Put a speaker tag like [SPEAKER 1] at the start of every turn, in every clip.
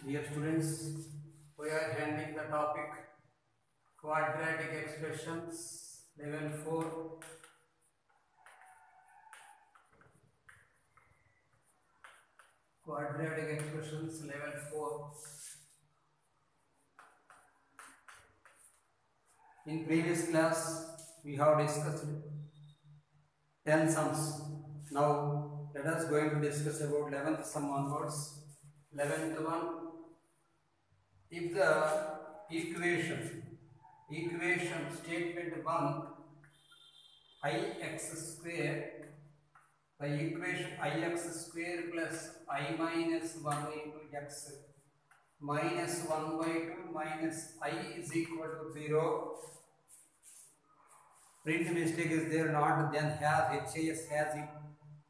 [SPEAKER 1] Dear students, we are handling the topic quadratic expressions level 4. Quadratic expressions level 4. In previous class, we have discussed 10 sums. Now, let us going to discuss about 11th sum onwards. 11th one, if the equation statement 1 ix square, the equation ix square plus I minus 1 into x minus 1 by 2 minus I is equal to 0. Print mistake is there not, then has HAS has it,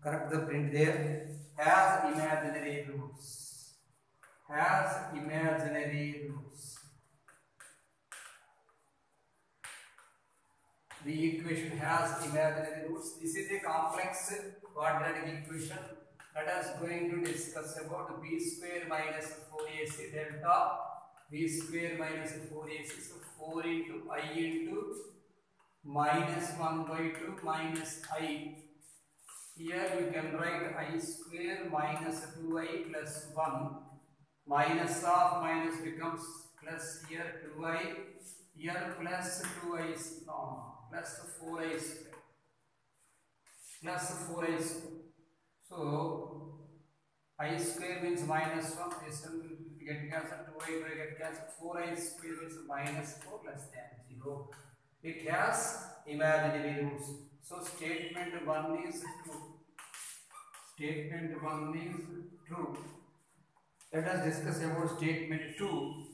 [SPEAKER 1] correct the print there, has imaginary roots. Has imaginary roots. The equation has imaginary roots. This is a complex quadratic equation. Let us going to discuss about b square minus 4ac delta b square minus 4ac. So 4 into I into minus 1 by 2 minus I. Here you can write I square minus 2I plus 1. Minus of minus becomes plus, here 2I, here plus 2I, plus 4I square, plus 4I square. So I square means minus 1, this will get cancelled, 2I will get cancelled, 4I square means minus 4 less than 0. It has imaginary roots. So statement 1 is true. Statement 1 is true. Let us discuss about statement 2.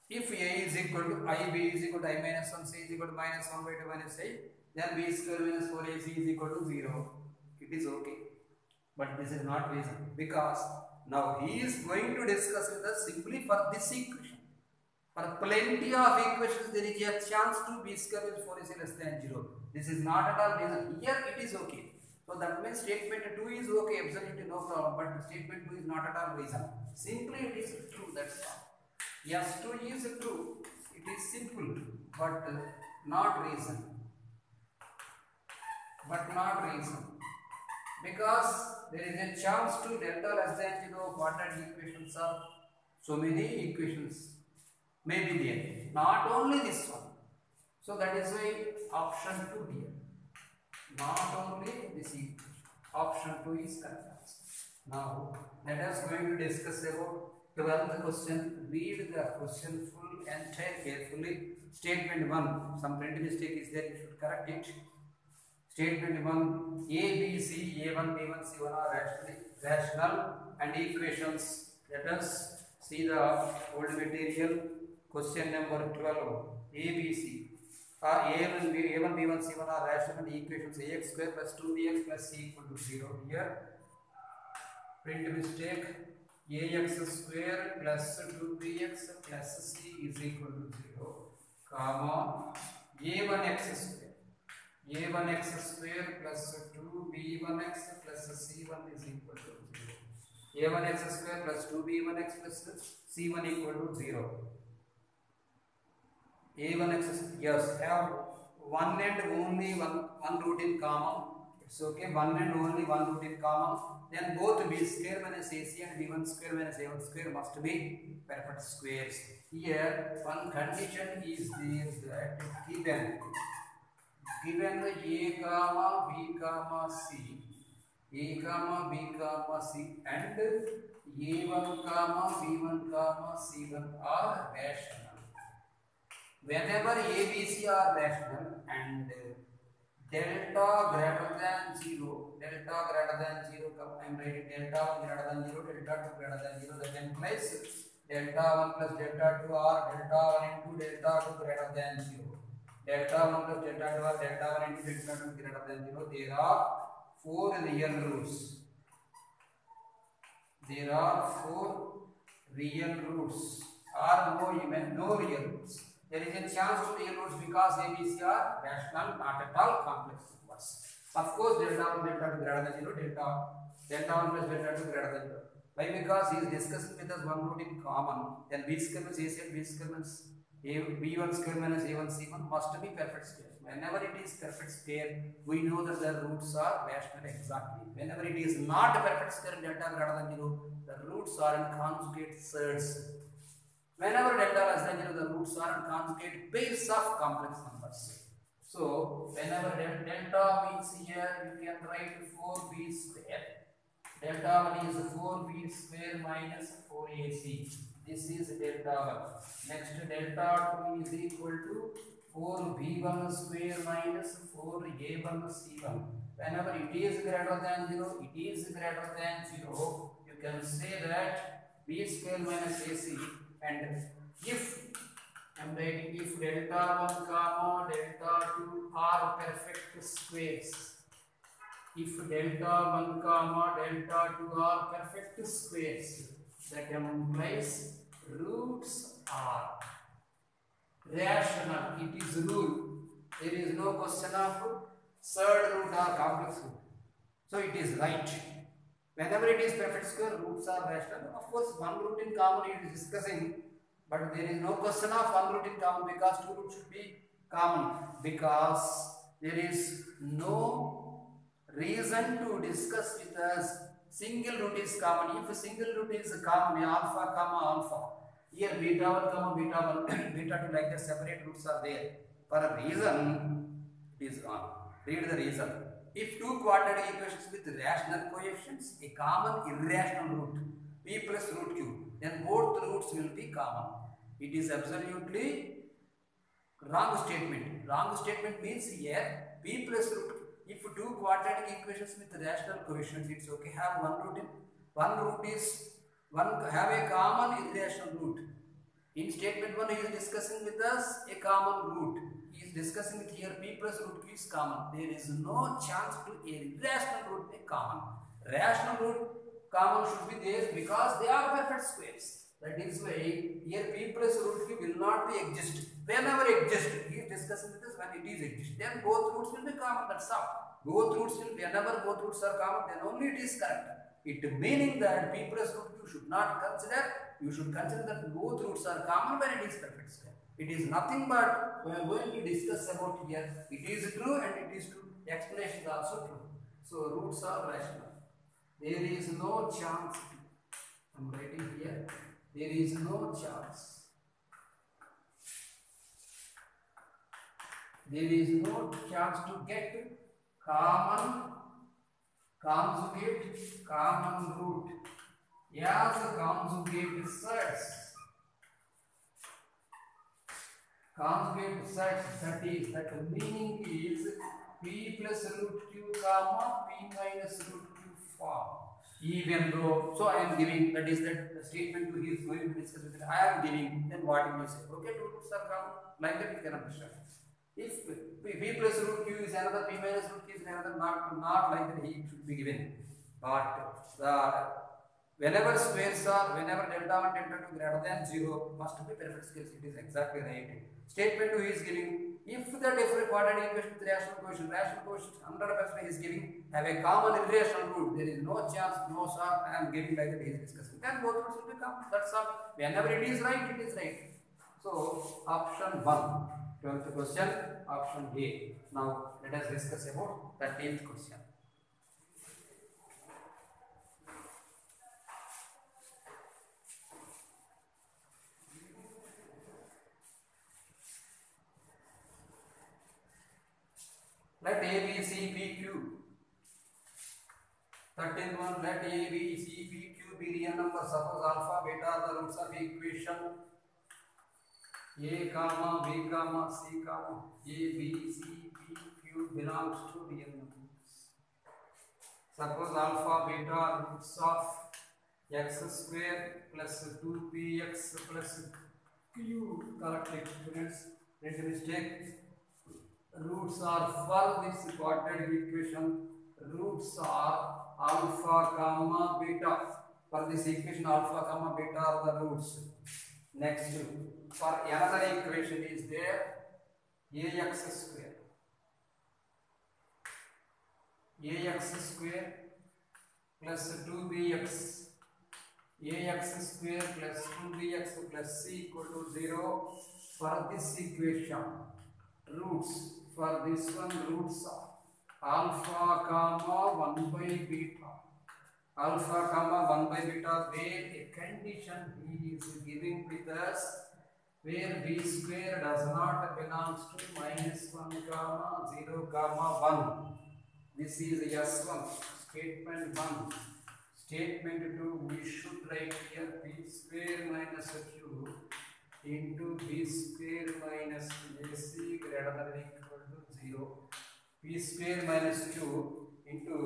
[SPEAKER 1] If A is equal to I, B is equal to I minus 1, C is equal to minus 1 by 2 minus I, then B square minus 4AC is equal to 0. It is okay. But this is not reason, because now he is going to discuss with us simply for this equation. For plenty of equations, there is a chance to B square with 4AC less than 0. This is not at all reason. Here it is okay. So that means statement 2 is okay, absolutely no problem. But statement 2 is not at all reason. Simply it is true, that's all. Yes, 2 is true. It is simple, but not reason. But not reason. Because there is a chance to delta less than 0 quadratic equations are so many equations may be there. Not only this one. So that is why option 2 here. Not only this equation. Option 2 is correct. Now let us going to discuss about 12th question. Read the question full entire carefully. Statement 1. Some print mistake is there. You should correct it. Statement 1. A, B, C, A1, B1, C1 are rational and equations. Let us see the old material. Question number 12. A, B, C. A1, B1, C1 are rational and equations. Ax square plus 2bx plus c equal to 0. Here, print mistake. Ax square plus 2bx plus c is equal to 0, comma a1x square. A1x square plus 2b1x plus c1 is equal to 0. A1x square plus 2b1x plus c1 equal to 0. A1x, yes, have one and only one root in common. It's okay, one and only one root in common. Then both b square minus ac and b1 square minus a1 square must be perfect squares. Here, one condition is there that given a comma b comma c, a comma b comma c, and a1 comma b1 comma c1 are rational. Whenever A, B, C are rational and delta greater than 0, I am writing delta 1 greater than 0, delta 2 greater than 0, that implies delta 1 plus delta 2 are delta 1 into delta 2 greater than 0. Delta 1 plus delta 2 are delta 1 into delta 2 greater than 0. There are 4 real roots. There are 4 real roots or no real roots. There is a chance to real roots because A, B, C are rational, not at all complex numbers. Of course, delta 1, delta 2 greater than 0, delta 1 plus delta 2 greater than 0. Why? Because he is discussing with us one root in common. Then b square minus a square, b square minus b1 square minus a1 c1 must be perfect square. Whenever it is perfect square, we know that the roots are rational exactly. Whenever it is not a perfect square, delta greater than 0, the roots are in conjugate surds. Whenever delta less than 0, the roots are in conjugate pairs of complex numbers. So, whenever delta means here, you can write 4b square. Delta 1 is 4b square minus 4ac. This is delta 1. Next, delta 2 is equal to 4b1 square minus 4a1 c1. Whenever it is greater than 0, it is greater than 0, you can say that b square minus ac. And if I am writing if delta 1 comma delta 2 are perfect squares, if delta 1 comma delta 2 are perfect squares, that implies roots are rational. It is rule. There is no question of third root or complex root. So it is right. Whenever it is perfect square, roots are rational. Of course, one root in common it is discussing, but there is no question of one root in common because two roots should be common, because there is no reason to discuss with us single root is common. If a single root is common, alpha comma alpha, here beta 1 comma beta 1 beta 2 like that separate roots are there. For a reason, it is wrong. Read the reason. If two quadratic equations with rational coefficients, a common irrational root, p plus root q, then both roots will be common. It is absolutely wrong statement. Wrong statement means here p plus root q. If two quadratic equations with rational coefficients, it's okay. Have one root in. One root is have a common irrational root. In statement 1, he is discussing with us a common root. He is discussing with here p plus root q is common. There is no chance to a rational root be common. Rational root common should be there because they are perfect squares. That is why here p plus root q will not be exist. Whenever exist, he is discussing with us when it is exist. Then both roots will be common. That's all. Both roots will, whenever both roots are common, then only it is correct. It meaning that p plus root q should not consider. You should consider that both roots are common when it is perfect square. It is nothing but we are going to discuss about here. It is true and it is true. Explanation is also true. So roots are rational. There is no chance. I am writing here. There is no chance. There is no chance to get common conjugate common root as conjugate sets. Conjugate sets, that is, that meaning is p plus root q comma p minus root q form. Even though, so I am giving, that is that the statement he is going to discuss with it, I am giving, then what will you say? Okay, two roots are common, like that you can understand. If p plus root q is another, p minus root q is another, not like that he should be given. But whenever squares are, whenever delta 1 delta 2 greater than 0 must be perfect squares. It is exactly right. Statement 2 is giving, if the different quadratic equation with rational coefficient 100% he is giving have a common irrational root, there is no chance, no sir, I am giving like that he is discussing. Then both roots will be common. That's all. Whenever it is right, it is right. So option 1, 12th question, option A. Now let us discuss about 13th question. Let A, B, C, P, Q. 13th one, let A, B, C, P, Q be real numbers. Suppose alpha, beta are the roots of equation A, comma, B, comma, C, comma, A, B, C, P, Q belongs to real numbers. Suppose alpha, beta are roots of x square plus 2px plus q. Correctly, students. Make a mistake. Roots are for this quadratic equation. Roots are alpha comma beta. For this equation, alpha comma beta are the roots. Next, for another equation is there ax square. Ax square plus 2bx ax square plus 2bx plus c equal to 0. For this equation, roots for this one, roots are alpha comma 1 by beta, alpha comma 1 by beta, where a condition b is giving with us, where b square does not belongs to -1 comma 0 comma 1. This is S1, statement 1. Statement 2, we should write here b square minus q into b square minus ac greater than or equal to 0. b square minus q into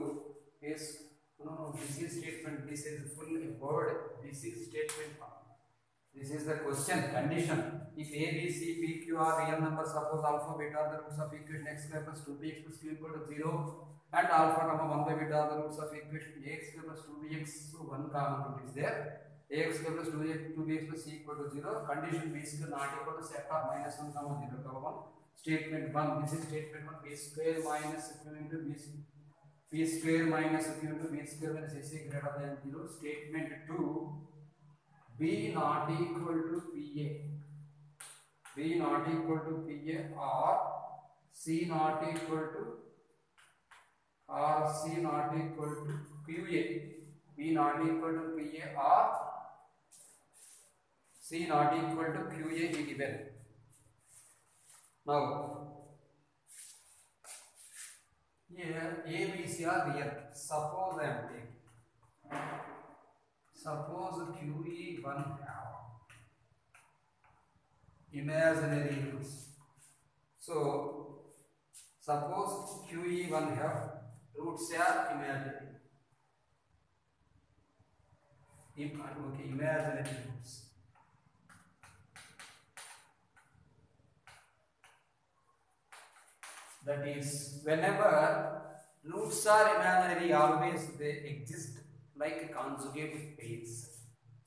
[SPEAKER 1] s. No, this is statement. This is full word. This is statement 1. This is the question condition. If a, b, c, p, q are real numbers, suppose alpha, beta are the roots of equation x square plus 2bx plus q equal to 0, and alpha comma 1 by beta are the roots of equation ax square plus 2bx, so one common root is there. Ax square plus 2bx plus c equal to 0. Condition b square not equal to set of -1 comma 0 comma 1. Statement 1. This is statement 1. B square minus q into b square minus q into b square minus ac greater than 0. Statement 2. B not equal to PA, B not equal to PA, or C not equal to, or C not equal to QA. B not equal to PA or C not equal to QA is given. Now, here A, B, C are real. Suppose I am taking. Suppose QE1 have imaginary roots. So, suppose QE1 have roots are imaginary. Okay, imaginary roots. That is, whenever roots are imaginary, always they exist like conjugative pairs.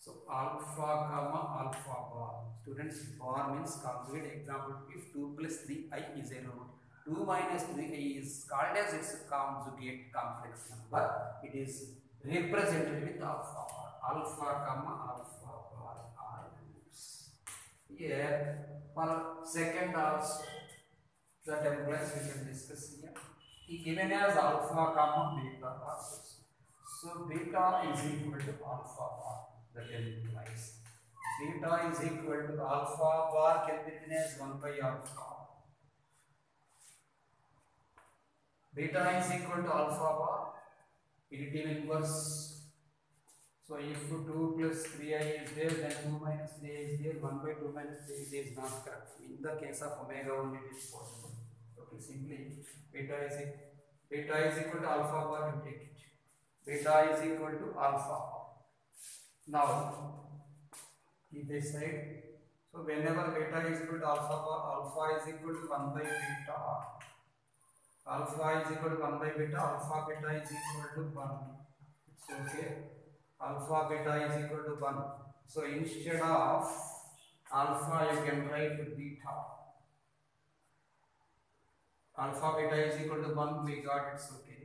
[SPEAKER 1] So alpha comma alpha bar. Students, bar means conjugate. Example, if 2 plus 3i is a root, 2 minus 3i is called as its conjugate complex number. It is represented with alpha bar. Alpha comma alpha bar are roots. Here, for second also, that implies we can discuss here. Given as alpha comma beta also. So beta is equal to alpha bar. That implies beta is equal to alpha bar can be written as 1 by alpha. Beta is equal to alpha bar. Additive inverse. So if 2 plus 3i is there, then 2 minus 3i is there. 1 by 2 minus 3i is not correct. In the case of omega only it is possible. Okay, simply beta is equal to alpha bar, you take it. Beta is equal to alpha. Now, keep this side. So, whenever beta is equal to alpha bar, alpha is equal to 1 by beta. Alpha is equal to 1 by beta, alpha beta is equal to 1. It's okay. Alpha beta is equal to 1. So, instead of alpha, you can write beta. Alpha beta is equal to 1, we got it's okay.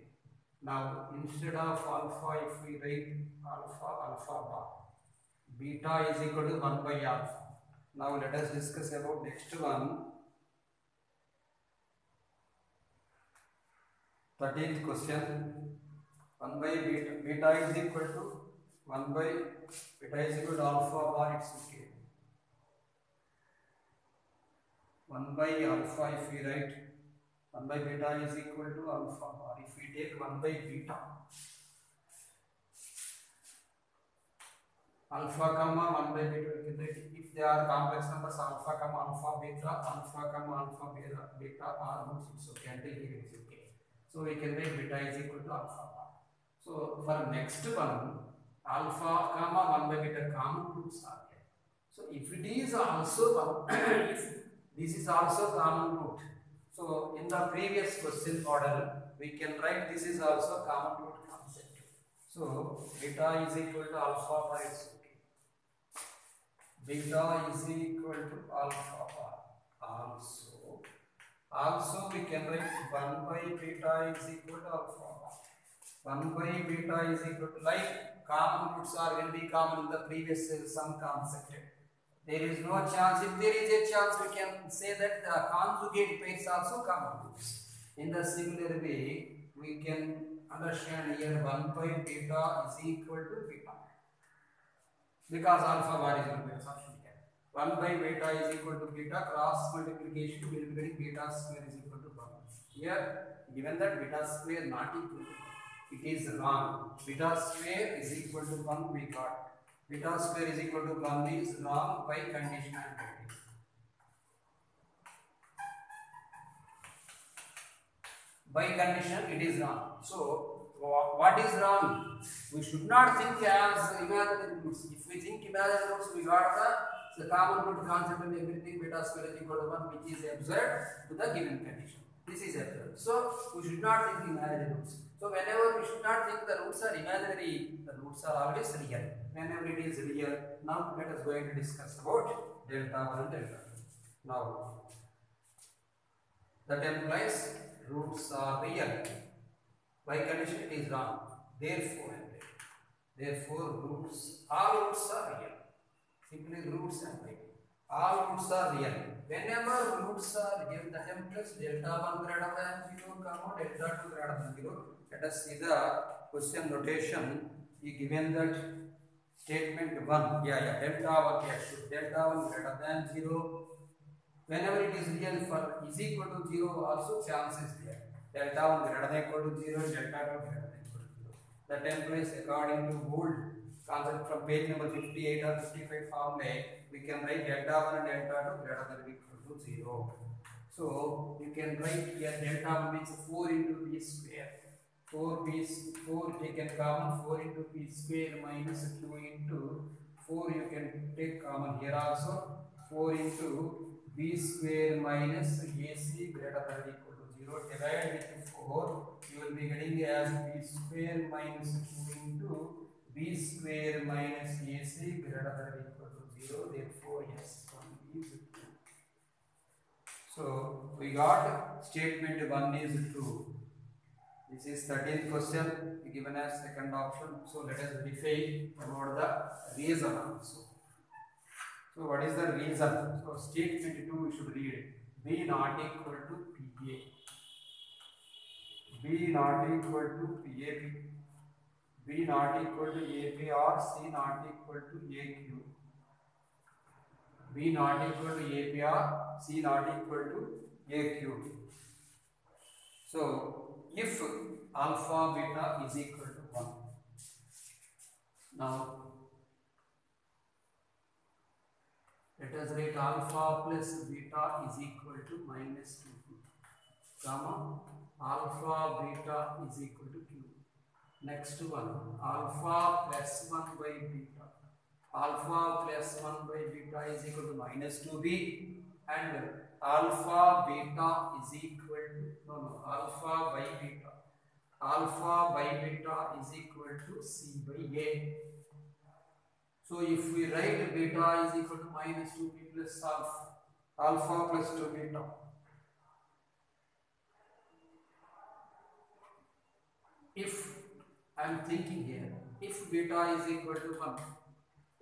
[SPEAKER 1] Now, instead of alpha, if we write alpha bar, beta is equal to 1 by alpha. Now, let us discuss about next one. 13th question. 1 by beta is equal to 1 by beta is equal to alpha bar, it's okay. 1 by alpha, if we write 1 by beta is equal to alpha bar. If we take 1 by beta, alpha comma 1 by beta, we can write if they are complex numbers, alpha comma alpha beta beta are roots, it's okay. Until here it is okay. So we can write beta is equal to alpha bar. So for next one, alpha comma 1 by beta common roots are there. So if it is also if this is also common root. So in the previous question model, we can write this is also common root concept. So beta is equal to alpha bar, it's okay. Beta is equal to alpha bar. Also we can write 1 by beta is equal to alpha bar. 1 by beta is equal to, like Common roots are will be common in the previous sum concept. There is no chance. If there is a chance, we can say that the conjugate pairs also common roots. In the similar way, we can understand here 1 by beta is equal to beta. Because alpha bar is equal to option can. 1 by beta is equal to beta, cross multiplication will be getting beta square is equal to 1. Here, given that beta square not equal to 1, it is wrong. Beta square is equal to 1 we got. Beta square is equal to 1 is wrong by conditionality. By condition it is wrong. So what is wrong? We should not think as imaginary roots. If we think imaginary roots, we got the common root concept and everything. Beta square is equal to 1, which is absurd to the given condition. This is absurd. So we should not think imaginary roots. So whenever we should not think the roots are imaginary, the roots are always real. Whenever it is real, now let us go and discuss about delta 1 and delta 2. Now that implies roots are real. By condition it is wrong. Therefore roots, all roots are real. Simply roots and by. All roots are real. Whenever roots are real, that implies delta 1 greater than 0, comma delta 2 greater than 0. Let us see the question notation. He given that statement 1. Delta 1 should delta 1 greater than 0. Whenever it is real for is equal to 0, also chance is there. Delta 1 greater than equal to 0, delta 2 greater than equal to 0. That implies according to Gould concept from page number 58 or 55 formula, we can write delta 1 and delta 2 greater than equal to 0. So you can write here delta 1 means 4 into b square. 4 taken common, 4 into p square minus 2 into 4 you can take common here also. 4 into b square minus ac greater than equal to 0. Divide with 4, you will be getting as b square minus 2 into b square minus ac greater than equal to 0. Therefore, yes, 1 is 2. So we got statement 1 is true. This is 13th question given as second option. So let us verify about the reason also. So what is the reason? So statement 2 we should read. B not equal to PA. B not equal to PAB. B not equal to AP or C not equal to AQ. B not equal to AP or C not equal to AQ. So if alpha beta is equal to 1. Now let us write alpha plus beta is equal to minus 2, comma alpha beta is equal to q. Next one, alpha plus 1 by beta. Alpha plus 1 by beta is equal to minus 2b, and alpha beta is equal to alpha by beta. Alpha by beta is equal to c by a. So if we write beta is equal to minus 2b plus alpha plus 2 beta. If I am thinking here, if beta is equal to 1,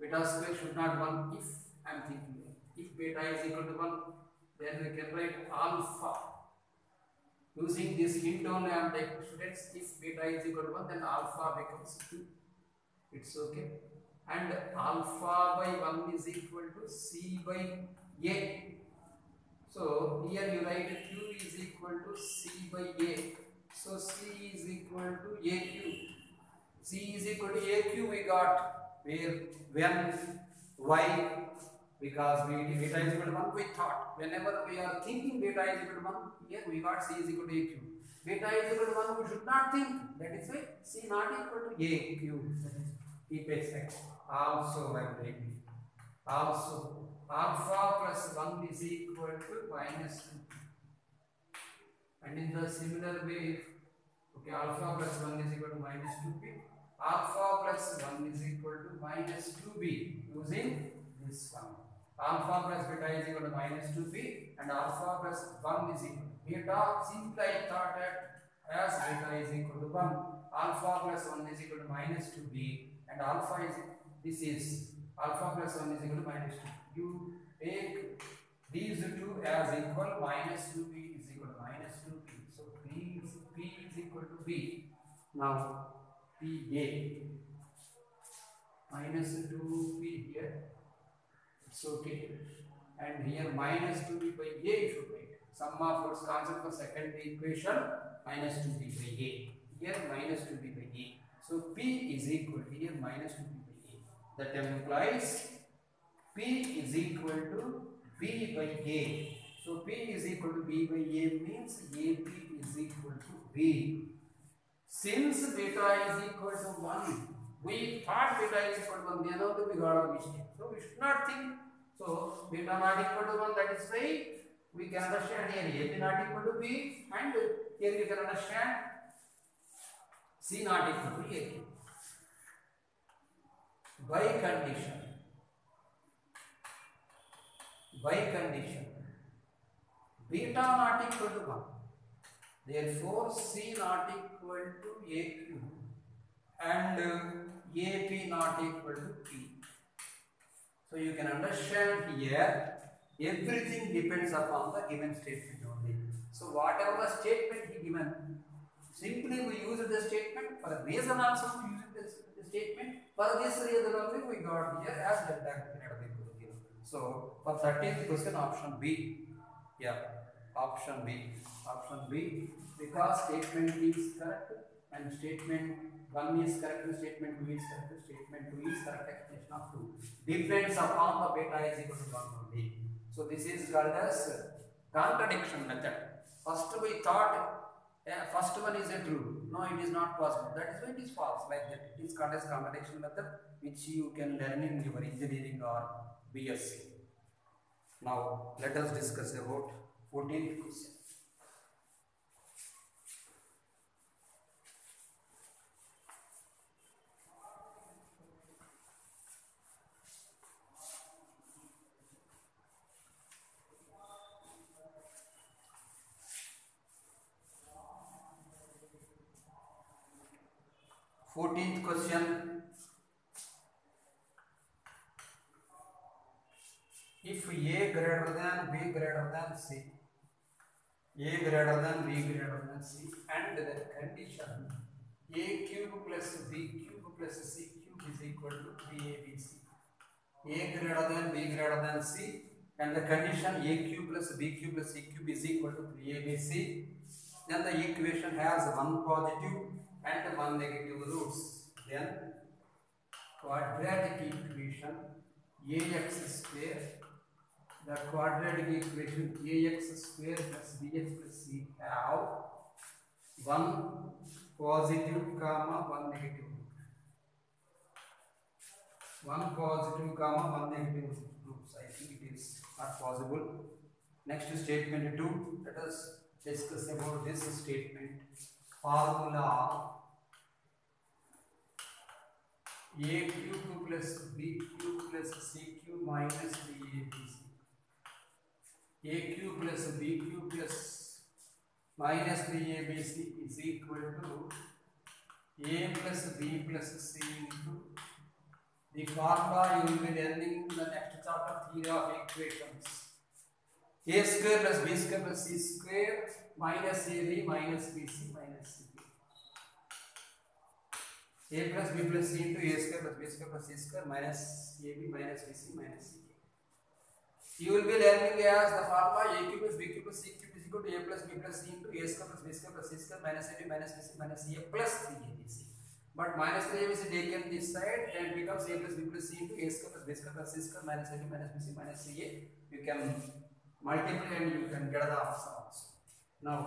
[SPEAKER 1] beta square should not 1 if I am thinking here. If beta is equal to 1, then we can write alpha. Using this hint only I am taking students, if beta is equal to 1, then alpha becomes 2. It's okay. And alpha by 1 is equal to c by a. So here you write q is equal to c by a. So c is equal to aq. C is equal to aq we got where when why, because beta is equal to 1 we thought whenever we are thinking beta is equal to 1, here we got c is equal to aq. Beta is equal to 1 we should not think, that is why c not equal to aq. Keep it set. Also I am writing. Also alpha plus 1 is equal to minus 2. And in the similar way, okay, alpha plus 1 is equal to minus 2b. Alpha plus 1 is equal to minus 2b using this one. Alpha plus beta is equal to minus 2b and alpha plus 1 is equal to beta. Simply I thought that as beta is equal to 1, alpha plus 1 is equal to minus 2b and alpha is, this is alpha plus 1 is equal to minus 2. You take these two as equal, minus 2p is equal to minus 2p. So p is equal to b. Now pa minus 2p here, it's okay, and here minus 2p by a you should write. Sum of what's constant for second equation, minus 2p by a. Here minus 2p by a. So p is equal to here minus 2p by a. That implies p is equal to b by a. So p is equal to b by a means ap is equal to b. Since beta is equal to 1, we thought beta is equal to 1, then we got a mistake. So we should not think. So beta not equal to 1, that is why we can understand here a not equal to b, and here we can understand c not equal to a. By condition, beta not equal to 1, therefore c not equal to aq and ap not equal to p. So you can understand here everything depends upon the given statement only. So whatever the statement he given, simply we use the statement. For a reason also we use the statement. For this reason only we got here as delta greater than equal to 0. So for 13th question, option B. Yeah, option B, because statement is correct and statement 1 is correct, statement 2 is correct, statement 2 is correct, explanation of 2 depends upon the beta is equal to 1 only. So this is called as contradiction method. First we thought first one is a true. No, it is not possible. That is why it is false. Like that, it is called as contradiction method, which you can learn in your engineering or BSc. Now let us discuss about 14th question. Question. If A greater than B greater than C, A greater than B greater than C, and the condition A cube plus B cube plus C cube is equal to 3ABC. A greater than B greater than C, and the condition A cube plus B cube plus C cube is equal to 3ABC. Then the equation has one positive and one negative roots. Then quadratic equation ax square, the quadratic equation ax square plus bx plus c have one positive comma one negative root. One positive comma one negative roots. I think it is not possible. Next statement 2. Let us discuss about this statement. Formula a cube plus b cube plus c cube minus 3abc. A cube plus b cube plus minus 3abc is equal to a plus b plus c into the formula you will be learning in the next chapter, theory of equations. A square plus b square plus c square minus ab minus bc minus c. A plus b plus c into a square plus b square plus c square minus ab minus bc minus c. You will be learning as the formula a cube plus b cube plus c cube is equal to a plus b plus c into a square plus b square plus c square minus ab minus bc minus a plus 3abc. But minus 3abc taken this side and becomes a plus b plus c into a square plus b square plus c square minus ab minus bc minus ca. You can multiply and you can get the answer also. Now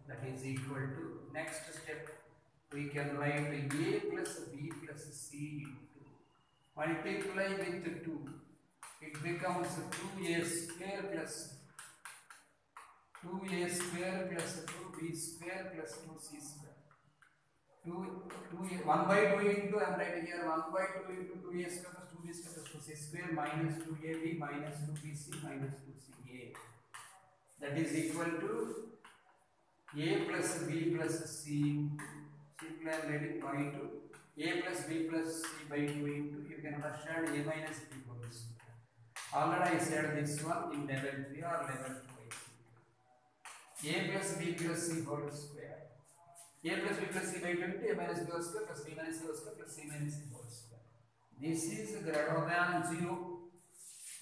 [SPEAKER 1] that is equal to next step. We can write a plus b plus c into multiply with 2. It becomes 2a square plus 2b square plus 2c square. 1 by 2 into, I am writing here 1 by 2 into 2a square plus 2b square plus 2c square minus 2ab minus 2bc minus 2ca. That is equal to a plus b plus c. Simply I am writing by 2 A plus B plus C by 2 into, you can understand A minus B whole square. Already I said this one in level 3 or level 2. A plus B plus C whole square. A plus B plus C by 2 into A minus B whole square plus B minus C whole square plus C minus C whole square. This is greater than 0.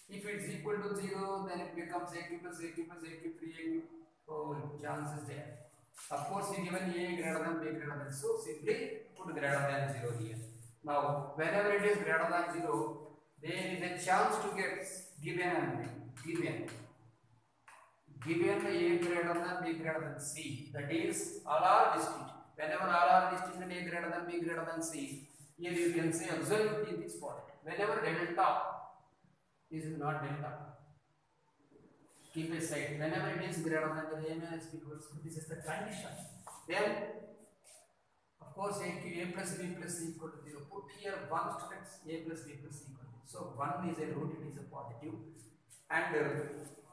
[SPEAKER 1] If it is equal to 0, then it becomes AQ plus AQ plus AQ 3AQ. So chance is there. Of course, we given A greater than B greater than, so simply put greater than 0 here. Now, whenever it is greater than 0, there is a chance to get given A greater than B greater than C. That is, all are distinct. Whenever all are distinct and A greater than B greater than C, here you can say absolutely this point. Whenever delta, this is not delta, keep aside. Whenever it is greater than A minus B equals to, this is the condition. Then, of course, A plus B plus C equal to 0. Put here 1 students, A plus B plus C equal to 0. So 1 is a root, it is a positive. And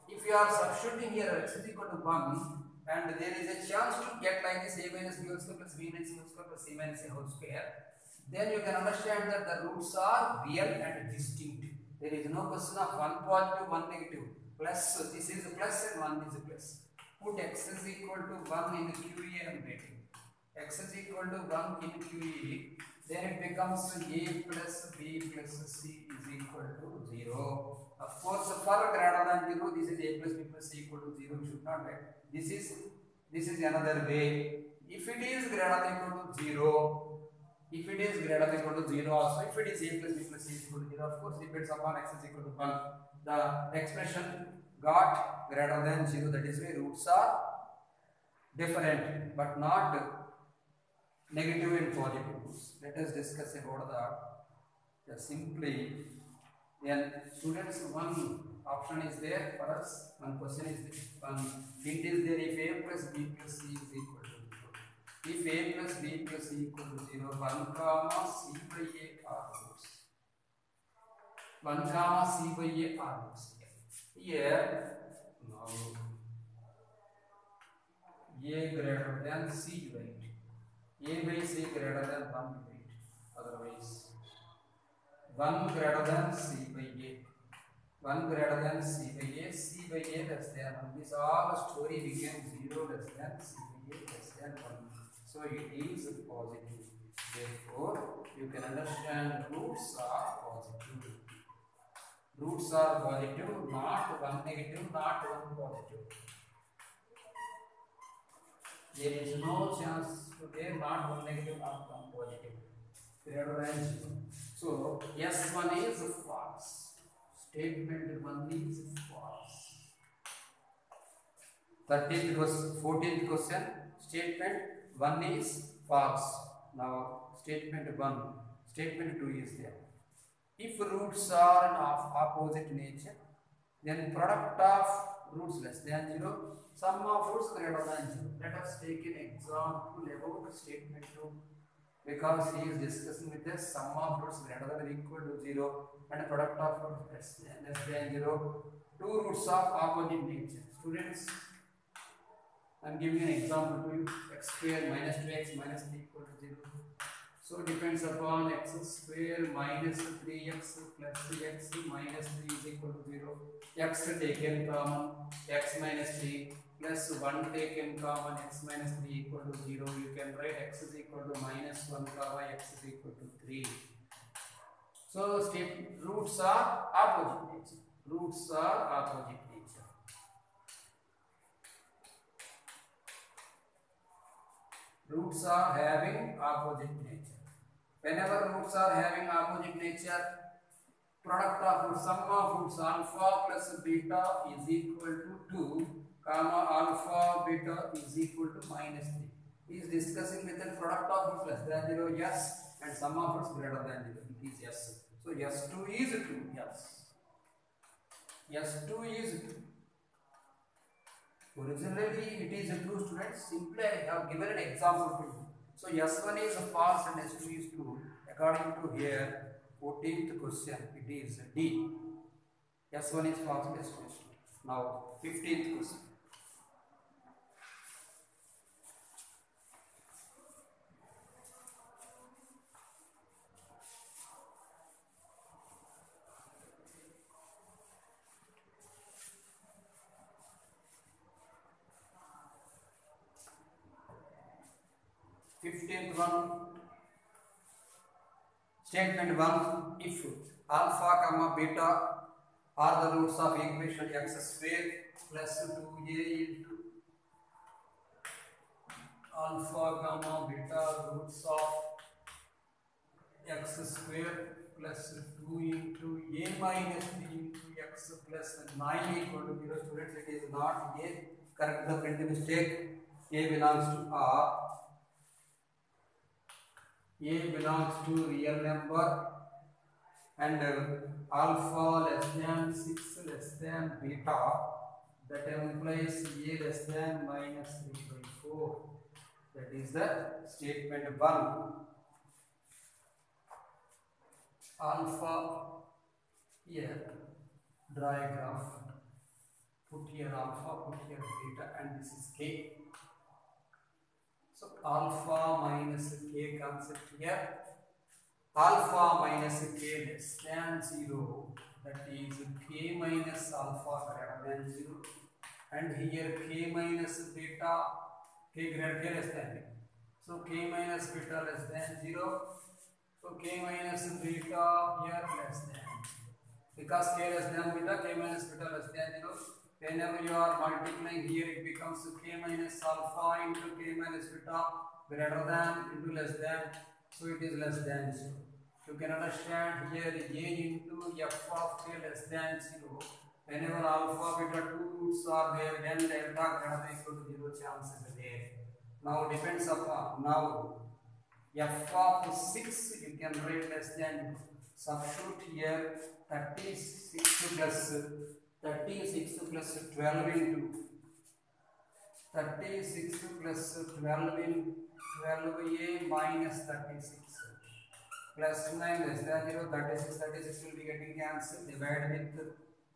[SPEAKER 1] if you are substituting here x is equal to 1, and there is a chance to get like this A minus B whole square plus B minus C whole square plus C minus A whole square, then you can understand that the roots are real and distinct. There is no question of one positive, one negative. Plus, this is a plus and 1 is a plus. Put x is equal to 1 in QE and writing. X is equal to 1 in QE, then it becomes A plus B plus C is equal to 0. Of course, for greater than 0, this is A plus B plus C equal to 0. You should not write. This is another way. If it is greater than equal to 0, if it is greater than equal to 0 also, if it is A plus B plus C equal to 0, of course, depends upon x is equal to 1. The expression got greater than 0, that is why roots are different but not negative and positive roots. Let us discuss about that. Simply, then students, one option is there for us, one question is there, one hint is there. If A plus B plus C is equal to 0, if A plus B plus C equal to 0, 1 comma C by A are roots. 1 comma C by A are roots. Here, now A greater than C, right? A by C greater than 1, right? Otherwise, 1 greater than C by A. 1 greater than C by A, C by A less than 1. This all story became 0 less than C by A less than 1. So it is positive. Therefore, you can understand roots are positive. Roots are positive, not one negative, not one positive. There is no chance to there, not one negative, not one positive. Greater than 0. So, S1 is false. Statement 1 is false. 14th question. Statement 1 is false. Now, statement 1. Statement 2 is there. If roots are of opposite nature, then product of roots less than 0, sum of roots greater than 0. Let us take an example about statement 2, because he is discussing with us sum of roots greater than or equal to 0 and product of roots less than 0. Two roots of opposite nature. Students, I am giving an example to you. X square minus 2x minus 3 equal to 0. So depends upon x square minus 3x plus x minus 3 is equal to 0. X taken common, x minus 3 plus 1 taken common, x minus 3 equal to 0. You can write x is equal to minus 1 comma x is equal to 3. So roots are opposite nature. Roots are opposite nature. Roots are having opposite nature. Whenever roots are having opposite nature, product of roots, sum of roots alpha plus beta is equal to 2, comma alpha beta is equal to minus 3. He is discussing with the product of roots less than 0, yes, and sum of roots greater than 0, it is yes. So S2 is true, yes. S2 is true. Originally it is a true, students. Simply I have given an example to you. So S1 is false and S2 is true. According to here, 14th question, it is D. S1 is false and S2 is true. Now 15th question. 15th one, statement 1, if alpha comma beta are the roots of equation x square plus 2a into alpha comma beta roots of x square plus 2 into a minus 3 into x plus 9 equal to 0. Students, it is not a. Correct the printing mistake. A belongs to R. A belongs to real number and alpha less than 6 less than beta. That implies A less than minus 3 by 4. That is the statement 1. Alpha here, draw a graph, put here alpha, put here beta, and this is k. So alpha minus k concept here, alpha minus k less than 0, that is k minus alpha greater than 0, and here k minus beta, k greater k less than 0. So k minus beta less than 0. So k minus beta here less than 0. Because k less than beta, k minus beta less than 0. Whenever you are multiplying here, it becomes k minus alpha into k minus beta greater than into less than. So it is less than 0. You can understand here a into f of k less than 0. Whenever alpha beta two roots are there, then delta greater than equal to 0 chance is there. Now depends upon f of 6 you can write less than. Substitute here 36 plus 12 into 36 plus 12 in 12a minus 36 plus 9 less than 0. 36 will be getting cancelled. Divide with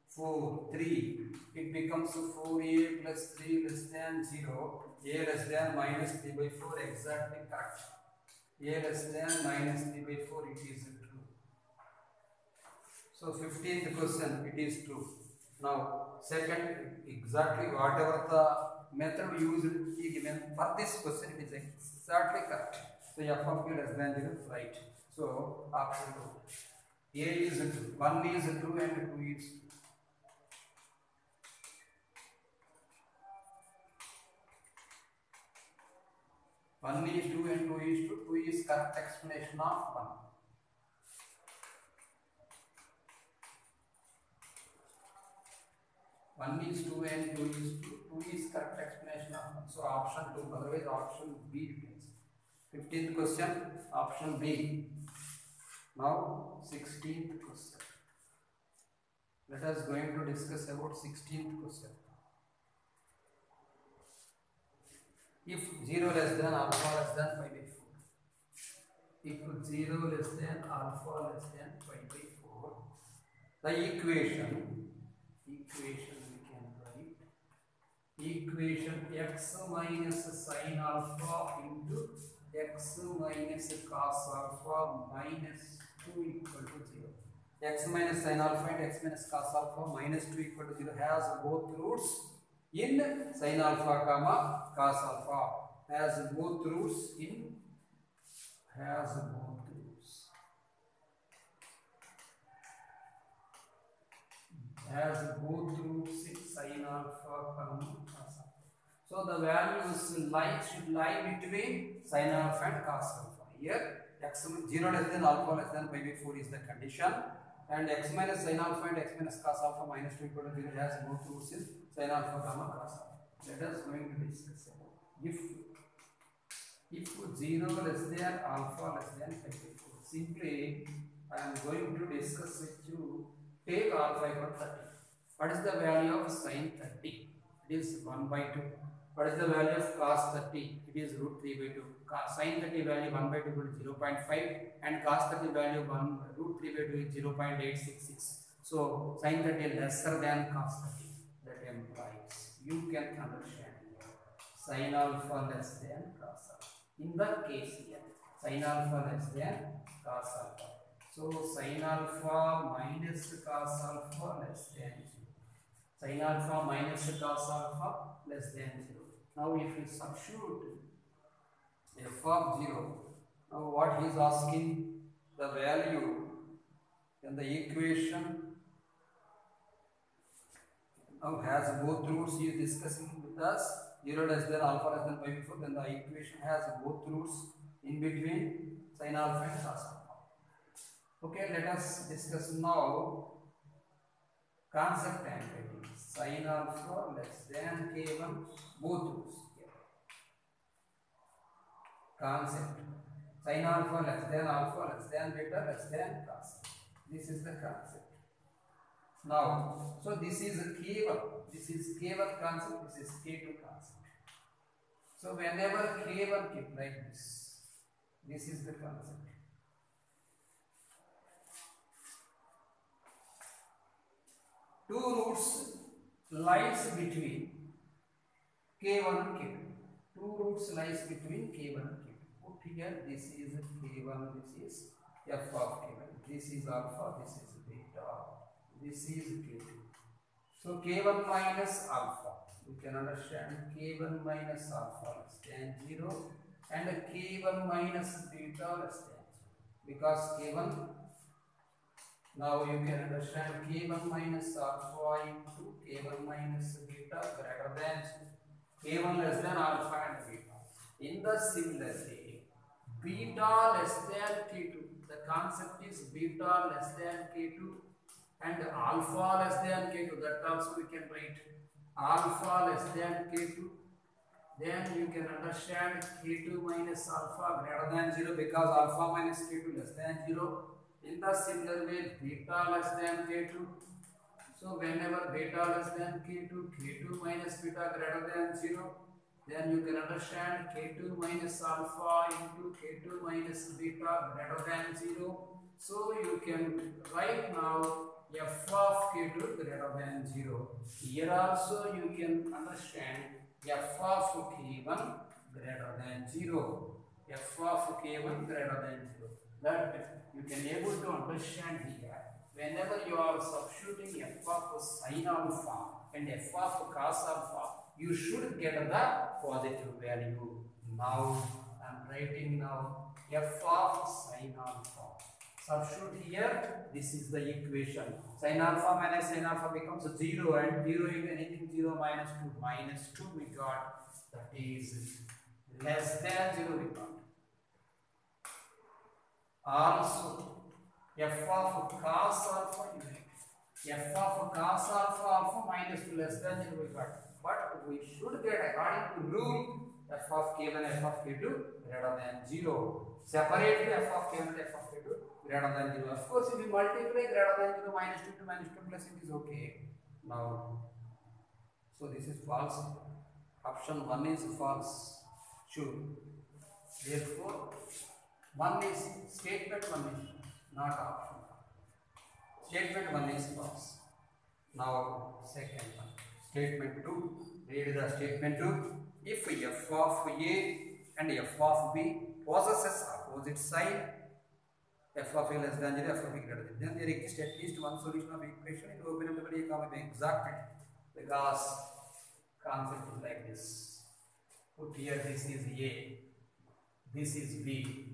[SPEAKER 1] 4 3, it becomes 4a plus 3 less than 0. A less than minus 3 by 4, exactly correct. A less than minus 3 by 4, it is true. So 15th question, it is true. Now second, exactly whatever the method used is given for this question, it is exactly correct. So f of q less than 0 is right. So option 2. A is true, 1 is true and 2 is true. One is 2 and 2 is 2. 2 is correct explanation of 1. One is 2 and 2 is 2. 2 is correct explanation of 1. So option 2. Otherwise option B depends. 15th question, option B. Now 16th question. Let us going to discuss about 16th question. If 0 less than alpha less than pi by 4. If 0 less than alpha less than pi by 4, the equation we can write equation x minus sin alpha into x minus cos alpha minus 2 equal to 0. X minus sin alpha and x minus cos alpha minus 2 equal to 0 has both roots in sin alpha comma cos alpha, has both roots in sin alpha comma cos alpha. So the values should lie between sin alpha and cos alpha. Here x 0 less than alpha less than pi by 4 is the condition, and x minus sin alpha and x minus cos alpha minus 2 equal to 0 has both roots in sin alpha comma cos alpha. Let us going to discuss about if 0 less than alpha less than pi by 4. Simply I am going to discuss with you. Take alpha equal to 30. What is the value of sin 30? It is 1 by 2. What is the value of cos 30? It is root 3 by 2. Sin 30 value 1 by 2 equal to 0.5 and cos 30 value root 3 by 2 is 0.866. So sin 30 lesser than cos 30. That implies you can understand sin alpha less than cos alpha. In the case here, sin alpha less than cos alpha. So sin alpha minus cos alpha less than 0. Sin alpha minus cos alpha less than 0. Now if you substitute f of 0. Now what he is asking, the value in the equation now has both roots. He is discussing with us 0 less than alpha less than pi before, then the equation has both roots in between sin alpha and cos alpha. Okay, let us discuss now concept and writing. Sin alpha less than k1, both roots. Concept. Sin alpha less than beta less than cos. This is the concept. Now, so this is K1. This is K1 concept. This is K2 concept. So whenever K1 keep like this is the concept. Two roots lies between K1 and K2. Two roots lies between K1 and K2. Put here, this is K1, this is f of K1. This is alpha, this is beta. This is K2. So K1 minus alpha. You can understand K1 minus alpha less than 0 and K1 minus beta less than 0. Because K1, now you can understand K1 minus alpha into K1 minus beta greater than 0. K1 less than alpha and beta. In the similar way, beta less than K2. The concept is beta less than K2 and alpha less than K2. That also we can write alpha less than K2. Then you can understand K2 minus alpha greater than 0 because alpha minus K2 less than 0. In the similar way, beta less than K2. So whenever beta less than K2, K2 minus beta greater than 0, then you can understand K2 minus alpha into K2 minus beta greater than 0. So you can write now f of K2 greater than 0. Here also you can understand f of K1 greater than 0. f of K1 greater than 0. That you can able to understand here. Whenever you are substituting f of sin alpha and f of cos alpha, you should get the positive value. Now I am writing now f of sin alpha. Substitute here, this is the equation. Sin alpha minus sin alpha becomes 0 and 0 is anything 0 minus 2. Minus 2 we got, that is less than 0 we got. Also, f of cos alpha unit. F of cos alpha minus 2 less than 0 we got. But we should get according to rule f of k1 f of k2 greater than 0. Separately f of k1 and f of k2 greater than 0. Of course, if we multiply greater than 0 minus 2 to minus 2 plus it is okay. Now, so this is false. Option 1 is false. Sure. Therefore, one is statement 1 is not option. Statement 1 is false. Now, second one. Statement 2. Read the statement 2. If f of a and f of b possesses opposite sign, f of a less than 0, f of b greater than 0, then there exists at least one solution of equation in open exactly, because concept is like this. Put here, this is a, this is b.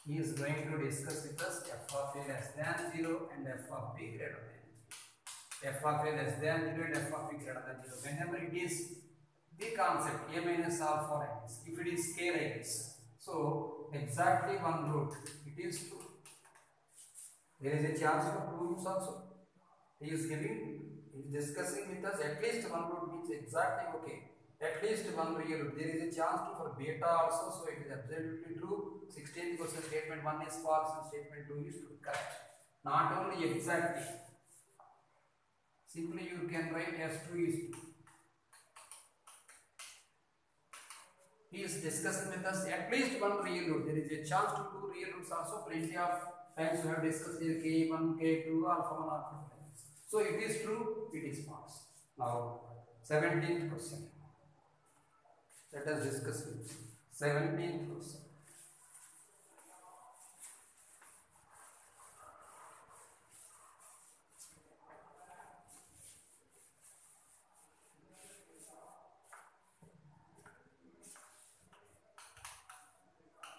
[SPEAKER 1] He is going to discuss with us f of a less than 0 and f of b greater than 0. F of a less than 0 and f of b greater than 0. Whenever it is the concept a minus alpha like this, if it is k like this, so exactly one root, it is 2. There is a chance for 2 roots also. He is discussing with us at least one root means exactly okay. At least one real root. There is a chance for beta also, so it is absolutely true. 16% statement 1 is false and statement 2 is correct. Not only exactly. Simply you can write S2 is 2. He is discussing with us at least one real root. There is a chance to 2 real roots also. Plenty of times we have discussed here K1, K2, alpha 1, alpha 2. So it is true, it is false. Now 17th question. Let us discuss it. 17th question.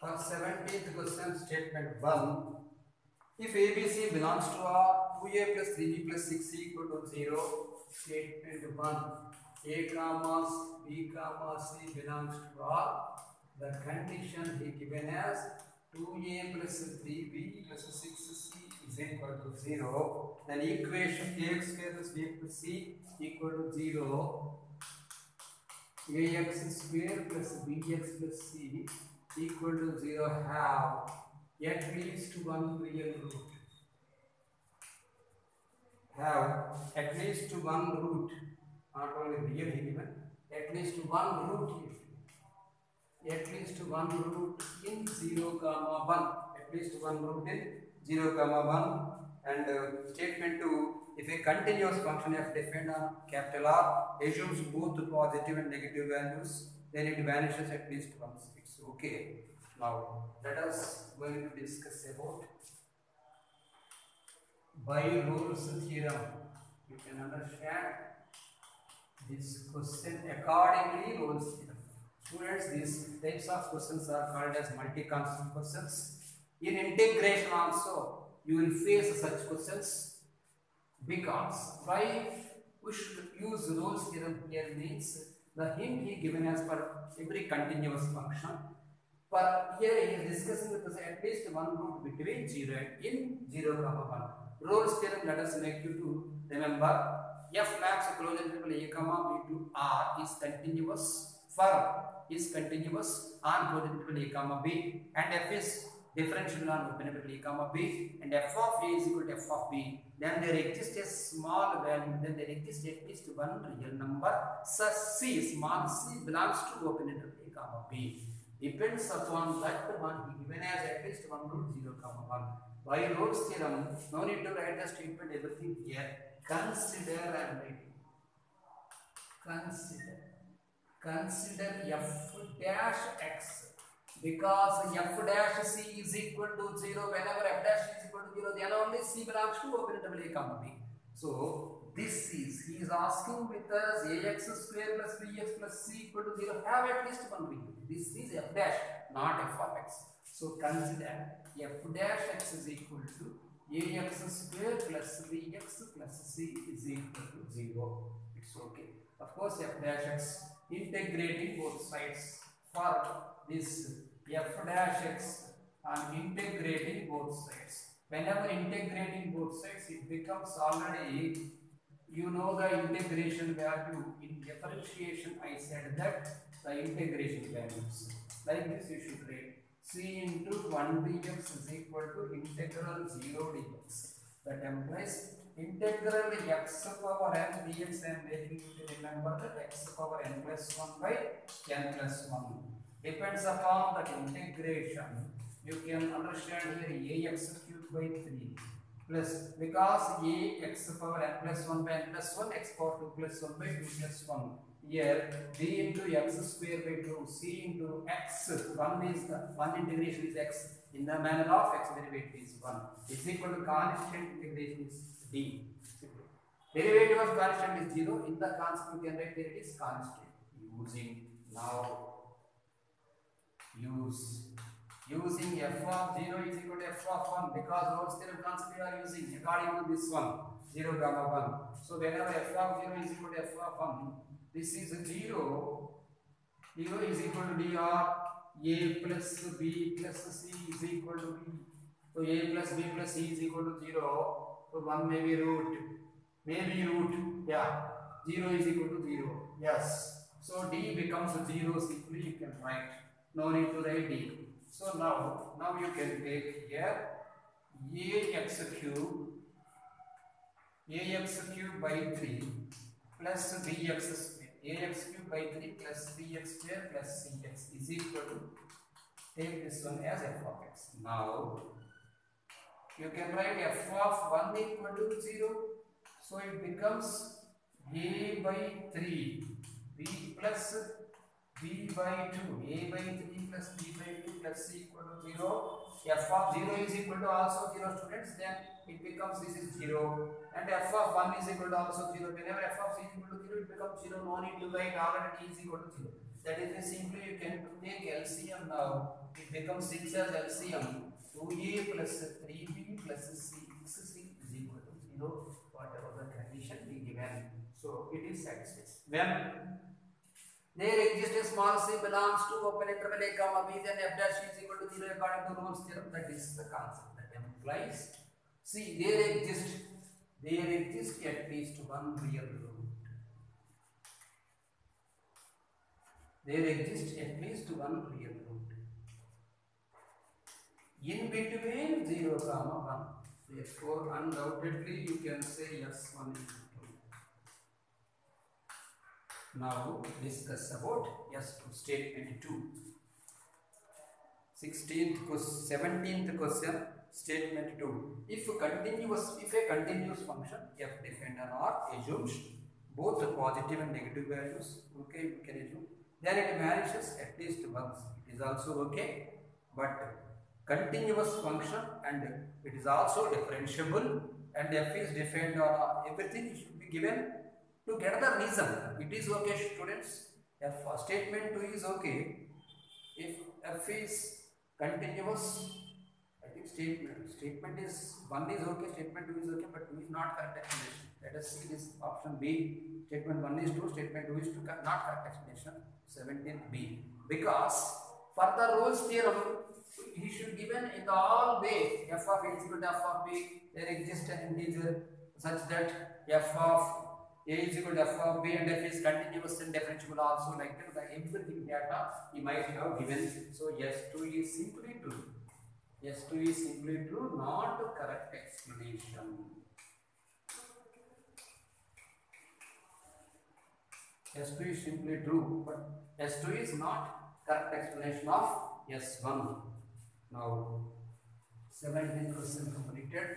[SPEAKER 1] For 17th question, statement 1. If ABC belongs to R, 2A plus 3B plus 6C equal to 0. Statement 1. A comma B comma C belongs to R. The condition he given as 2A plus 3B plus 6C is equal to 0. Then equation ax square plus b plus c equal to 0. Ax square plus bx plus c equal to 0 have at least one real root. Have at least one root, not only real given, at least one root here. At least one root in 0 comma 1. At least one root in 0 comma 1. And statement 2. If a continuous function f defined on capital R assumes both positive and negative values, then it vanishes at least once. It's okay. Now let us going to discuss about by-Rolle's theorem. You can understand this question accordingly Rolle's theorem. Students, these types of questions are called as multi-constant questions. In integration also, you will face such questions. Because why we should use Rolle's theorem here means the hint he given as for every continuous function. But here he is discussing with us at least one root between 0 and in 0 comma 1. Rolle's theorem, let us make you to remember f maps closed interval a comma b to R is continuous on closed interval a comma b, and f is differentiable on open interval a comma b, and f of a is equal to f of b. Then there exists a small value, then there exists at least one real number such c, small c belongs to open interval a comma b. Depends upon that one he given as at least one root 0 comma 1. By Rolle's theorem, no need to write the statement everything here. Consider and write. Consider f dash x, because f dash c is equal to 0. Whenever f dash is equal to 0, then only c belongs to open interval a comma b. So this is, he is asking with us ax square plus bx plus c equal to 0 have at least one real. This is f dash, not f of x. So consider f dash x is equal to ax square plus bx plus c is equal to 0. It's okay. Of course, f dash x integrating both sides. For this f dash x, I am integrating both sides. Whenever integrating both sides, it becomes already, you know the integration value. In differentiation, I said that the integration values. Like this you should write. C into 1 dx is equal to integral 0 dx. That implies integral x power n dx. I am making you to remember that x power n plus 1 by n plus 1. Depends upon that integration. You can understand here ax cubed by 3 plus, because ax power n plus 1 by n plus 1, x power 2 plus 1 by 2 plus 1. Here b into x square by 2, c into x, 1 is the, one integration is x, in the manner of x derivative is 1, is equal to constant integration is d. Derivative of constant is 0, in the constant you can write there it is constant. Using f of 0 is equal to f of 1, because Rolle's theorem concept we are using according to this one, 0 comma 1. So whenever f of 0 is equal to f of 1, this is a 0 is equal to dr, a plus b plus c is equal to b. So a plus b plus c is equal to 0. So 1 may be root, yeah, 0 is equal to 0, yes. So d becomes 0, simply you can write, no need to write d. So now you can take here ax cube by 3 plus bx square, ax cube by 3 plus bx square plus cx is equal to, take this one as f of x. Now you can write f of 1 equal to 0, so it becomes a by 3 b plus b by 2, a by 3 plus b by 2 plus c equal to 0. F of 0 is equal to also 0, students, then it becomes this is 0, and f of 1 is equal to also 0. Whenever f of c is equal to 0, it becomes 0, no need to write, already t is equal to 0. That is simply you can take LCM now. It becomes 6 as LCM. 2a plus 3b plus 6c is equal to 0. Whatever the condition we given. So it is satisfied. When there exists a small c belongs to open interval a comma b, then f dash is equal to 0 according to Rolle's theorem. That is the concept that implies. See, there exists at least one real root. There exists at least one real root. In between 0, 1. Therefore, undoubtedly you can say yes, 1 is true. Now discuss about yes to statement 2. 17th question, statement 2. If a continuous function f defined on R assumes both positive and negative values, okay, we can assume, then it vanishes at least once. It is also okay, but continuous function and it is also differentiable and f is defined on R. Everything should be given to get the reason. It is okay, students. F statement 2 is okay. If f is continuous, I think statement is 1 is okay, statement 2 is okay, but 2 is not correct explanation. Let us see this option B. Statement 1 is true, statement 2 is true, not correct explanation. 17th B. Because for the Rolle's theorem, he should given in the all way f of a is equal to f of b. There exists an integer such that f of a is equal to f of b and f is continuous and differentiable also, like that. The everything data he might have given. So yes, 2 is simply true. Yes, 2 is simply true, not correct explanation. S2 is simply true, but S2 is not correct explanation of S1. Now, 17th question completed.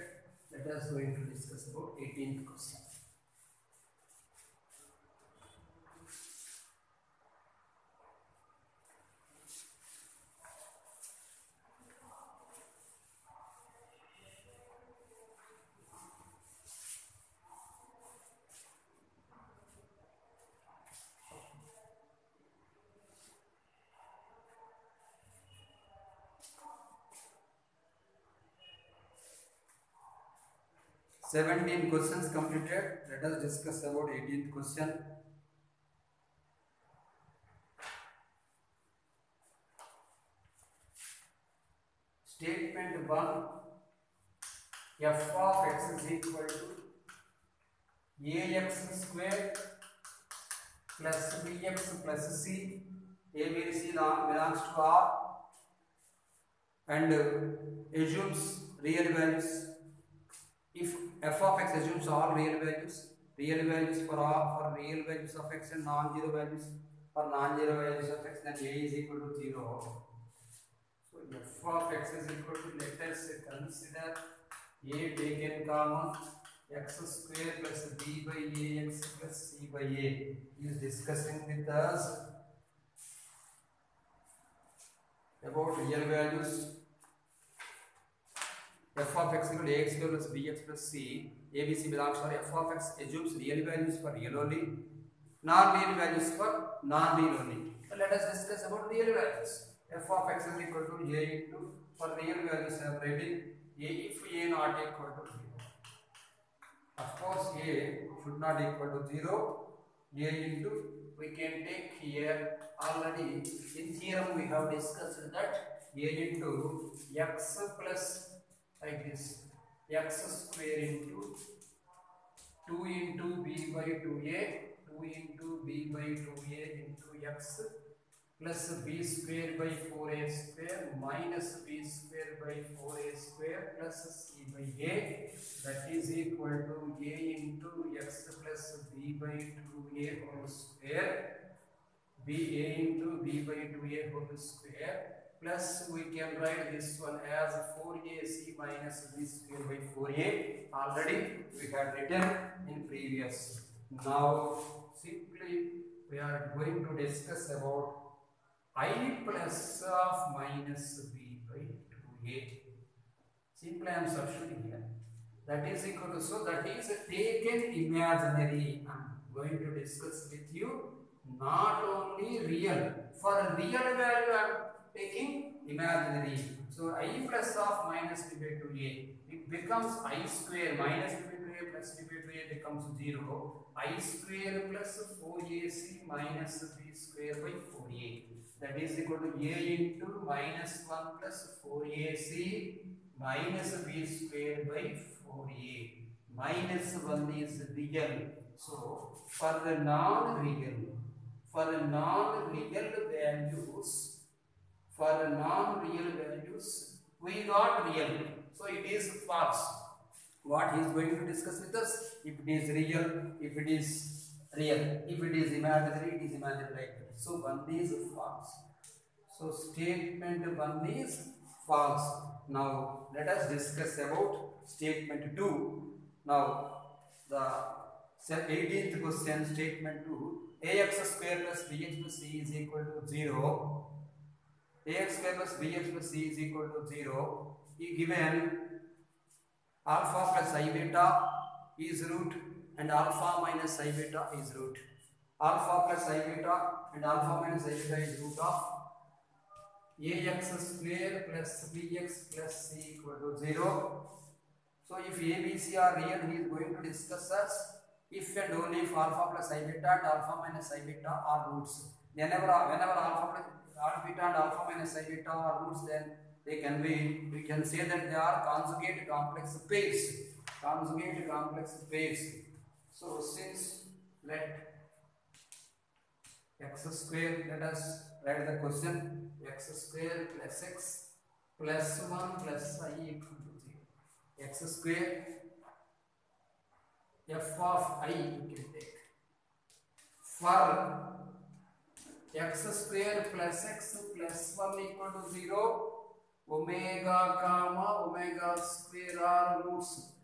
[SPEAKER 1] Let us going to discuss about 18th question. Seventeen questions completed. Let us discuss about 18th question. Statement 1. F of x is equal to ax square plus bx plus c. A, B, C belongs to R and assumes real values. If f of x assumes all real values for all, for real values of x and non-zero values for non-zero values of x, then a is equal to 0. So f of x is equal to, let us consider a taken common x square plus b by ax plus c by a is discussing with us about real values. F of x equal to ax square plus bx plus c. ABC belongs to f of x assumes real values for real only, non-real values for non-real only. So let us discuss about real values. F of x is equal to a into, for real values I am writing a if a not equal to 0. Of course a should not equal to 0. A into, we can take here already in theorem we have discussed that a into x plus, like this, x square into 2 into b by 2a, 2 into b by 2a into x plus b square by 4a square minus b square by 4a square plus c by a, that is equal to a into x plus b by 2a whole square, b a into b by 2a whole square, plus we can write this one as 4ac minus b square by 4a. Already we had written in previous. Now simply we are going to discuss about I plus of minus b by 2a. Simply I am substituting here. That is equal to, so that is taken imaginary. I am going to discuss with you not only real. For real value I am taking imaginary. So I plus of minus d by 2a, it becomes I square minus d by 2a plus d by 2a becomes 0. I square plus 4ac minus b square by 4a. That is equal to a into minus 1 plus 4ac minus b square by 4a. Minus 1 is real. So for the non-real values, we got real. So it is false. What he is going to discuss with us? If it is real, if it is real, if it is imaginary, it is imaginary like that. So one is false. So statement 1 is false. Now let us discuss about statement 2. Now the 18th question, statement 2. Ax square plus bx plus c is equal to 0. Ax square plus bx plus c is equal to 0. He given alpha plus I beta is root and alpha minus I beta is root. Alpha plus I beta and alpha minus I beta is root of ax square plus bx plus c equal to 0. So if a, b, c are real, he is going to discuss us if and only if alpha plus I beta and alpha minus I beta are roots. Whenever alpha beta and alpha minus I beta are roots, then they can be, we can say that they are conjugate complex pairs. Conjugate complex pairs. So since let x square, let us write the question, x square plus x plus 1 plus I equal to 0. X square f of I you can take. For x square plus x plus 1 equal to 0, omega comma omega square are roots.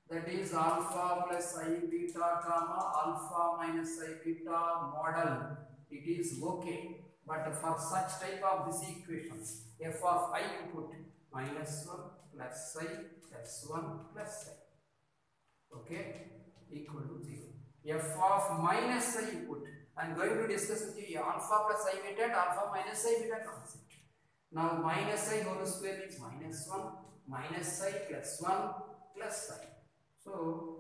[SPEAKER 1] That is alpha plus I beta comma alpha minus I beta model. It is okay. But for such type of these equations, f of I you put minus 1 plus I plus 1 plus I. Okay? Equal to 0. F of minus I you put. I am going to discuss with you alpha plus I beta and alpha minus I beta concept. Now minus I whole square means minus 1 minus I plus 1 plus I. So